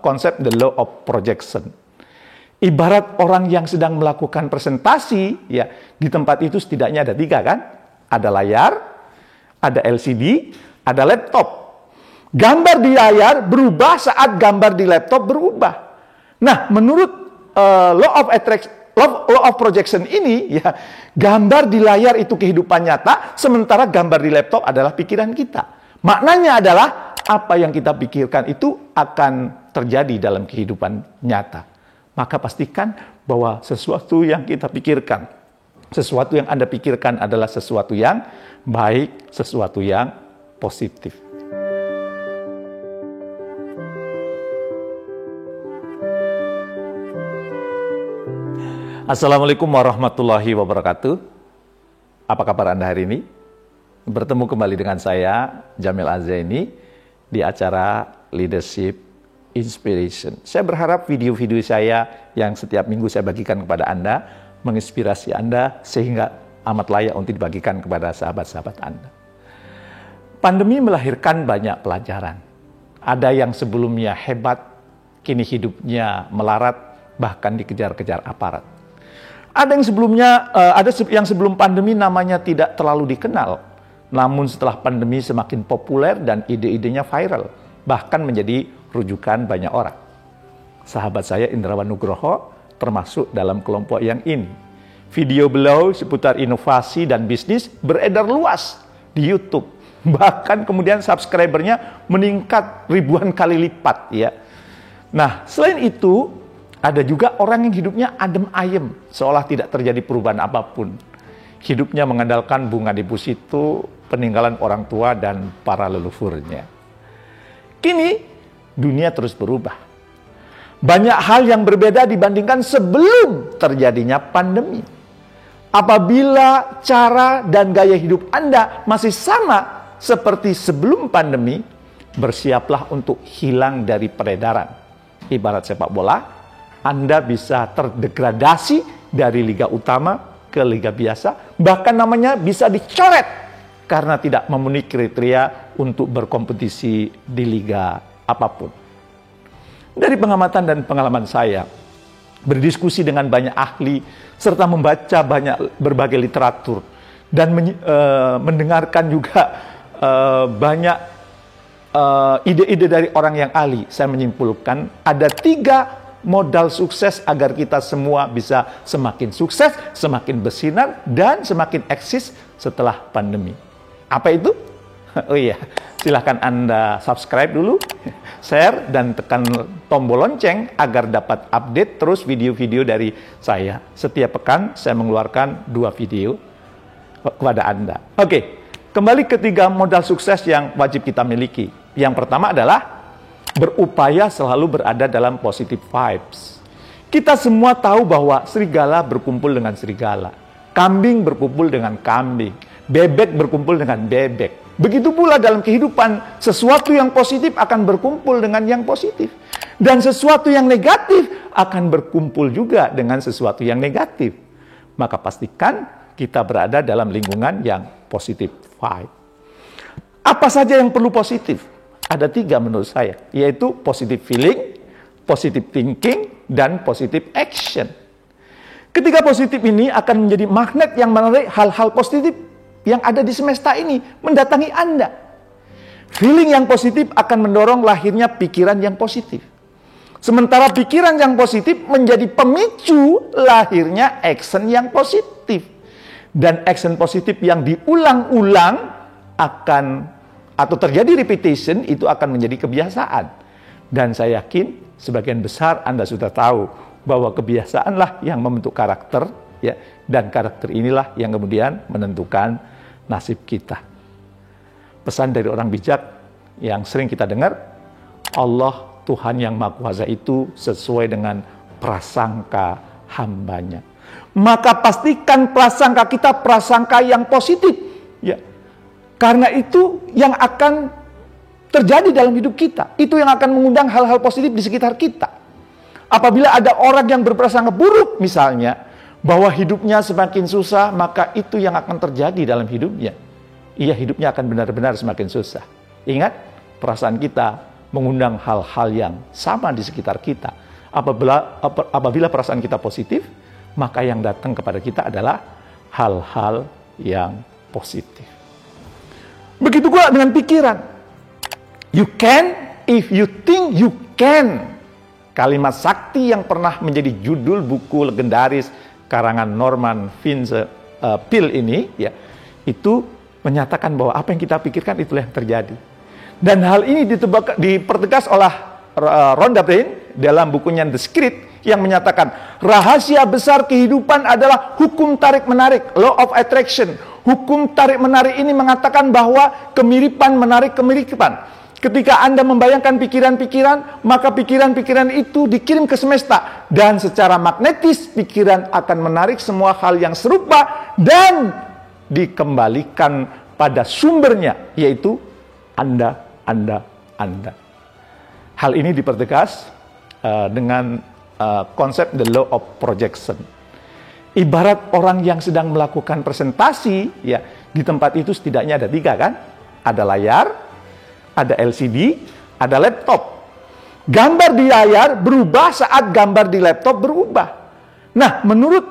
konsep the law of projection. Ibarat orang yang sedang melakukan presentasi, ya, di tempat itu setidaknya ada 3 kan? Ada layar, ada LCD, ada laptop. Gambar di layar berubah saat gambar di laptop berubah. Nah, menurut law of projection ini, ya, gambar di layar itu kehidupan nyata, sementara gambar di laptop adalah pikiran kita. Maknanya adalah apa yang kita pikirkan itu akan terjadi dalam kehidupan nyata. Maka pastikan bahwa sesuatu yang kita pikirkan, sesuatu yang Anda pikirkan adalah sesuatu yang baik, sesuatu yang positif. Assalamualaikum warahmatullahi wabarakatuh. Apa kabar Anda hari ini? Bertemu kembali dengan saya, Jamil Azzaini, di acara Leadership Inspiration. Saya berharap video-video saya yang setiap minggu saya bagikan kepada Anda, menginspirasi Anda sehingga amat layak untuk dibagikan kepada sahabat-sahabat Anda. Pandemi melahirkan banyak pelajaran. Ada yang sebelumnya hebat, kini hidupnya melarat, bahkan dikejar-kejar aparat. Ada yang sebelum pandemi namanya tidak terlalu dikenal, namun setelah pandemi semakin populer dan ide-idenya viral, bahkan menjadi rujukan banyak orang. Sahabat saya Indrawan Nugroho termasuk dalam kelompok yang ini. Video beliau seputar inovasi dan bisnis beredar luas di YouTube. Bahkan kemudian subscribernya meningkat ribuan kali lipat, ya. Nah, selain itu ada juga orang yang hidupnya adem ayem, seolah tidak terjadi perubahan apapun. Hidupnya mengandalkan bunga deposito, peninggalan orang tua dan para leluhurnya. Kini dunia terus berubah. Banyak hal yang berbeda dibandingkan sebelum terjadinya pandemi. Apabila cara dan gaya hidup Anda masih sama seperti sebelum pandemi, bersiaplah untuk hilang dari peredaran. Ibarat sepak bola, Anda bisa terdegradasi dari liga utama ke liga biasa, bahkan namanya bisa dicoret karena tidak memenuhi kriteria untuk berkompetisi di liga apapun. Dari pengamatan dan pengalaman saya, berdiskusi dengan banyak ahli, serta membaca berbagai literatur, dan mendengarkan juga banyak ide-ide dari orang yang ahli, saya menyimpulkan ada 3 modal sukses agar kita semua bisa semakin sukses, semakin bersinar, dan semakin eksis setelah pandemi. Apa itu? Oh iya, silahkan Anda subscribe dulu, share, dan tekan tombol lonceng agar dapat update terus video-video dari saya. Setiap pekan saya mengeluarkan 2 video kepada Anda. Oke, kembali ke 3 modal sukses yang wajib kita miliki. Yang pertama adalah berupaya selalu berada dalam positive vibes. Kita semua tahu bahwa serigala berkumpul dengan serigala, kambing berkumpul dengan kambing, bebek berkumpul dengan bebek. Begitu pula dalam kehidupan, sesuatu yang positif akan berkumpul dengan yang positif. Dan sesuatu yang negatif akan berkumpul juga dengan sesuatu yang negatif. Maka pastikan kita berada dalam lingkungan yang positif vibe. Apa saja yang perlu positif? Ada 3 menurut saya, yaitu positive feeling, positive thinking, dan positive action. Ketiga positif ini akan menjadi magnet yang menarik hal-hal positif yang ada di semesta ini mendatangi Anda. Feeling yang positif akan mendorong lahirnya pikiran yang positif. Sementara pikiran yang positif menjadi pemicu lahirnya action yang positif. Dan action positif yang diulang-ulang akan atau terjadi repetition itu akan menjadi kebiasaan. Dan saya yakin sebagian besar Anda sudah tahu bahwa kebiasaanlah yang membentuk karakter, ya, dan karakter inilah yang kemudian menentukan nasib kita. Pesan dari orang bijak yang sering kita dengar, Allah Tuhan yang Maha Kuasa itu sesuai dengan prasangka hambanya. Maka pastikan prasangka kita prasangka yang positif, ya. Karena itu yang akan terjadi dalam hidup kita. Itu yang akan mengundang hal-hal positif di sekitar kita. Apabila ada orang yang berprasangka buruk misalnya, bahwa hidupnya semakin susah, maka itu yang akan terjadi dalam hidupnya. Hidupnya akan benar-benar semakin susah. Ingat, perasaan kita mengundang hal-hal yang sama di sekitar kita. Apabila perasaan kita positif, maka yang datang kepada kita adalah hal-hal yang positif. Begitu pula dengan pikiran. You can if you think you can. Kalimat sakti yang pernah menjadi judul buku legendaris karangan Norman Vincent Peale ini, ya, itu menyatakan bahwa apa yang kita pikirkan itulah yang terjadi. Dan hal ini dipertegas oleh Rhonda Byrne dalam bukunya The Secret yang menyatakan rahasia besar kehidupan adalah hukum tarik-menarik, law of attraction. Hukum tarik-menarik ini mengatakan bahwa kemiripan menarik kemiripan. Ketika Anda membayangkan pikiran-pikiran, maka pikiran-pikiran itu dikirim ke semesta. Dan secara magnetis, pikiran akan menarik semua hal yang serupa dan dikembalikan pada sumbernya, yaitu Anda. Hal ini dipertegas dengan konsep the law of projection. Ibarat orang yang sedang melakukan presentasi, ya, di tempat itu setidaknya ada 3 kan? Ada layar, ada LCD, ada laptop. Gambar di layar berubah saat gambar di laptop berubah. Nah, menurut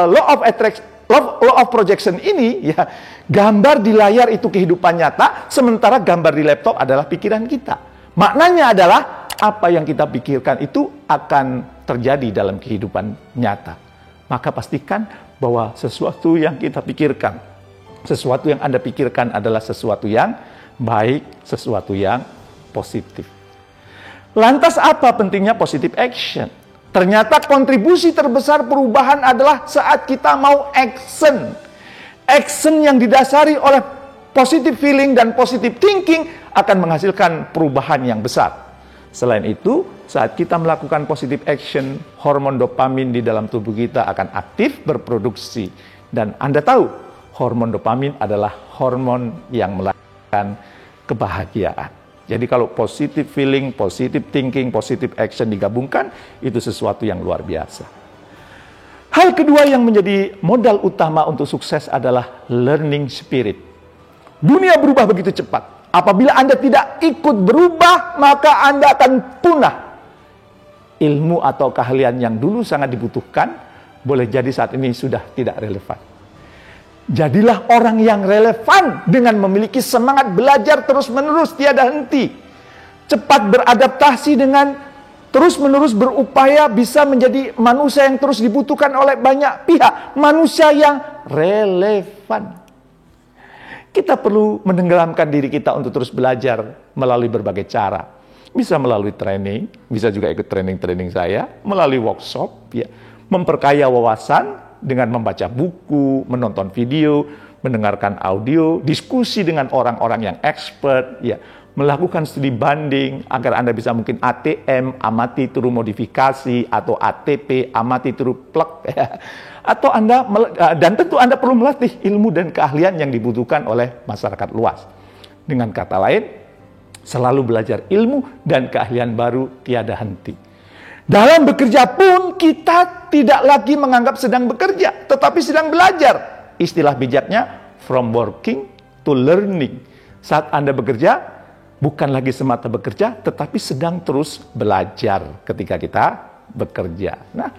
law of projection ini, ya, gambar di layar itu kehidupan nyata, sementara gambar di laptop adalah pikiran kita. Maknanya adalah apa yang kita pikirkan itu akan terjadi dalam kehidupan nyata. Maka pastikan bahwa sesuatu yang kita pikirkan, sesuatu yang Anda pikirkan adalah sesuatu yang baik, sesuatu yang positif. Lantas apa pentingnya positive action? Ternyata kontribusi terbesar perubahan adalah saat kita mau action. Action yang didasari oleh positive feeling dan positive thinking akan menghasilkan perubahan yang besar. Selain itu, saat kita melakukan positive action, hormon dopamin di dalam tubuh kita akan aktif berproduksi. Dan Anda tahu, hormon dopamin adalah hormon yang melahirkan kebahagiaan. Jadi kalau positive feeling, positive thinking, positive action digabungkan, itu sesuatu yang luar biasa. Hal kedua yang menjadi modal utama untuk sukses adalah learning spirit. Dunia berubah begitu cepat. Apabila Anda tidak ikut berubah, maka Anda akan punah. Ilmu atau keahlian yang dulu sangat dibutuhkan, boleh jadi saat ini sudah tidak relevan. Jadilah orang yang relevan dengan memiliki semangat belajar terus-menerus tiada henti. Cepat beradaptasi dengan terus-menerus berupaya bisa menjadi manusia yang terus dibutuhkan oleh banyak pihak. Manusia yang relevan. Kita perlu menenggelamkan diri kita untuk terus belajar melalui berbagai cara. Bisa melalui training, bisa juga ikut training-training saya, melalui workshop, ya, memperkaya wawasan dengan membaca buku, menonton video, mendengarkan audio, diskusi dengan orang-orang yang expert, ya, melakukan studi banding agar Anda bisa mungkin ATM, amati turun modifikasi, atau ATP, amati turun plug, ya. Atau Anda, dan tentu Anda perlu melatih ilmu dan keahlian yang dibutuhkan oleh masyarakat luas. Dengan kata lain, selalu belajar ilmu dan keahlian baru tiada henti. Dalam bekerja pun kita tidak lagi menganggap sedang bekerja, tetapi sedang belajar. Istilah bijaknya, from working to learning. Saat Anda bekerja, bukan lagi semata bekerja, tetapi sedang terus belajar ketika kita bekerja. Nah,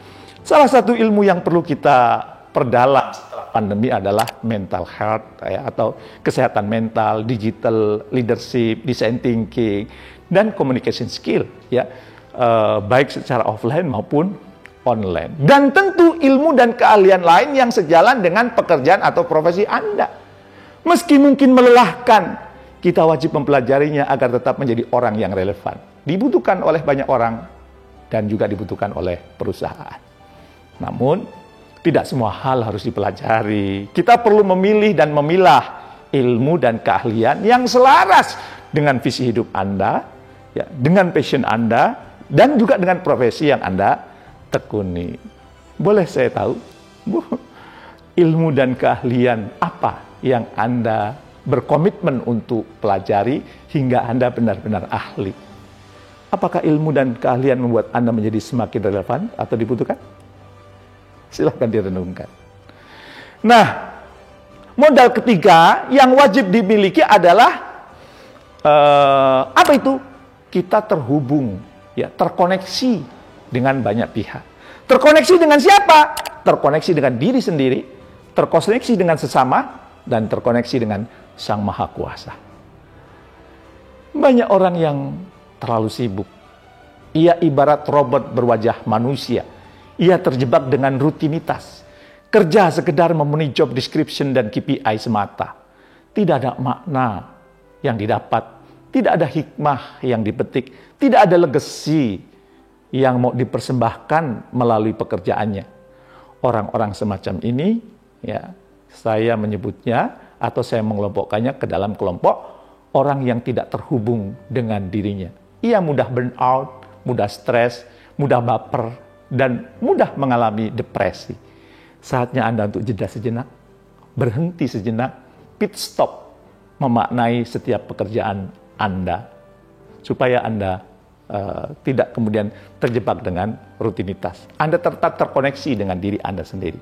salah satu ilmu yang perlu kita perdalam setelah pandemi adalah mental health, ya, atau kesehatan mental, digital leadership, design thinking, dan communication skill, ya, baik secara offline maupun online. Dan tentu ilmu dan keahlian lain yang sejalan dengan pekerjaan atau profesi Anda. Meski mungkin melelahkan, kita wajib mempelajarinya agar tetap menjadi orang yang relevan. Dibutuhkan oleh banyak orang dan juga dibutuhkan oleh perusahaan. Namun, tidak semua hal harus dipelajari. Kita perlu memilih dan memilah ilmu dan keahlian yang selaras dengan visi hidup Anda, ya, dengan passion Anda, dan juga dengan profesi yang Anda tekuni. Boleh saya tahu, ilmu dan keahlian apa yang Anda berkomitmen untuk pelajari hingga Anda benar-benar ahli? Apakah ilmu dan keahlian membuat Anda menjadi semakin relevan atau dibutuhkan? Silahkan direnungkan. Nah, modal ketiga yang wajib dimiliki adalah apa itu? kita terhubung, ya, terkoneksi dengan banyak pihak. Terkoneksi dengan siapa? Terkoneksi dengan diri sendiri, terkoneksi dengan sesama, dan terkoneksi dengan Sang Maha Kuasa. Banyak orang yang terlalu sibuk. Ia ibarat robot berwajah manusia. Ia terjebak dengan rutinitas. Kerja sekedar memenuhi job description dan KPI semata. Tidak ada makna yang didapat. Tidak ada hikmah yang dipetik. Tidak ada legacy yang mau dipersembahkan melalui pekerjaannya. Orang-orang semacam ini, ya, saya menyebutnya atau saya mengelompokkannya ke dalam kelompok orang yang tidak terhubung dengan dirinya. Ia mudah burn out, mudah stres, mudah baper, dan mudah mengalami depresi. Saatnya Anda untuk jeda sejenak, berhenti sejenak, pit stop, memaknai setiap pekerjaan Anda, supaya Anda tidak kemudian terjebak dengan rutinitas. Anda tetap terkoneksi dengan diri Anda sendiri.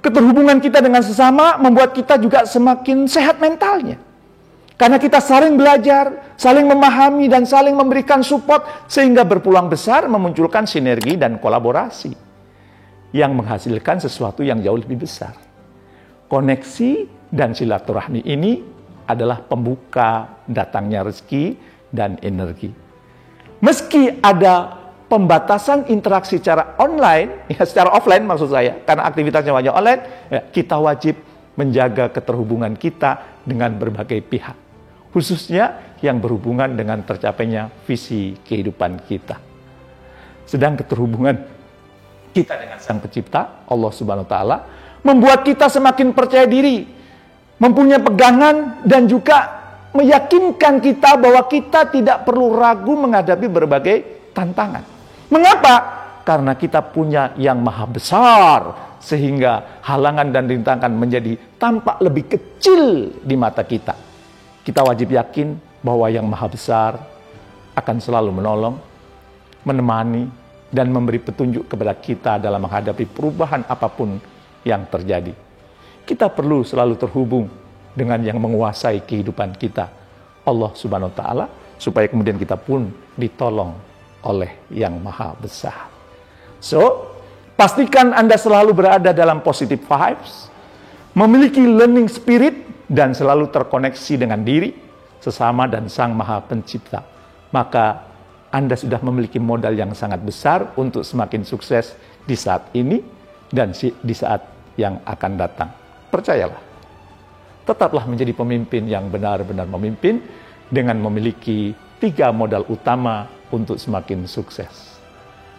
Keterhubungan kita dengan sesama membuat kita juga semakin sehat mentalnya. Karena kita saling belajar, saling memahami, dan saling memberikan support, sehingga berpeluang besar memunculkan sinergi dan kolaborasi yang menghasilkan sesuatu yang jauh lebih besar. Koneksi dan silaturahmi ini adalah pembuka datangnya rezeki dan energi. Meski ada pembatasan interaksi secara online, ya secara offline maksud saya, karena aktivitasnya wajah online, ya, kita wajib menjaga keterhubungan kita dengan berbagai pihak, khususnya yang berhubungan dengan tercapainya visi kehidupan kita. Sedang keterhubungan kita dengan Sang Pencipta, Allah Subhanahu wa Ta'ala, membuat kita semakin percaya diri, mempunyai pegangan, dan juga meyakinkan kita bahwa kita tidak perlu ragu menghadapi berbagai tantangan. Mengapa? Karena kita punya yang maha besar, sehingga halangan dan rintangan menjadi tampak lebih kecil di mata kita. Kita wajib yakin bahwa yang maha besar akan selalu menolong, menemani, dan memberi petunjuk kepada kita dalam menghadapi perubahan apapun yang terjadi. Kita perlu selalu terhubung dengan yang menguasai kehidupan kita, Allah Subhanahu wa Ta'ala, supaya kemudian kita pun ditolong oleh yang maha besar. So, pastikan Anda selalu berada dalam positive vibes, memiliki learning spirit, dan selalu terkoneksi dengan diri, sesama, dan Sang Maha Pencipta. Maka Anda sudah memiliki modal yang sangat besar untuk semakin sukses di saat ini dan di saat yang akan datang. Percayalah. Tetaplah menjadi pemimpin yang benar-benar memimpin dengan memiliki 3 modal utama untuk semakin sukses.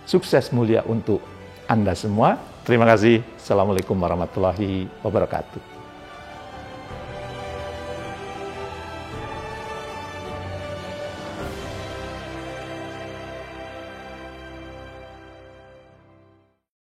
Sukses mulia untuk Anda semua. Terima kasih. Assalamualaikum warahmatullahi wabarakatuh.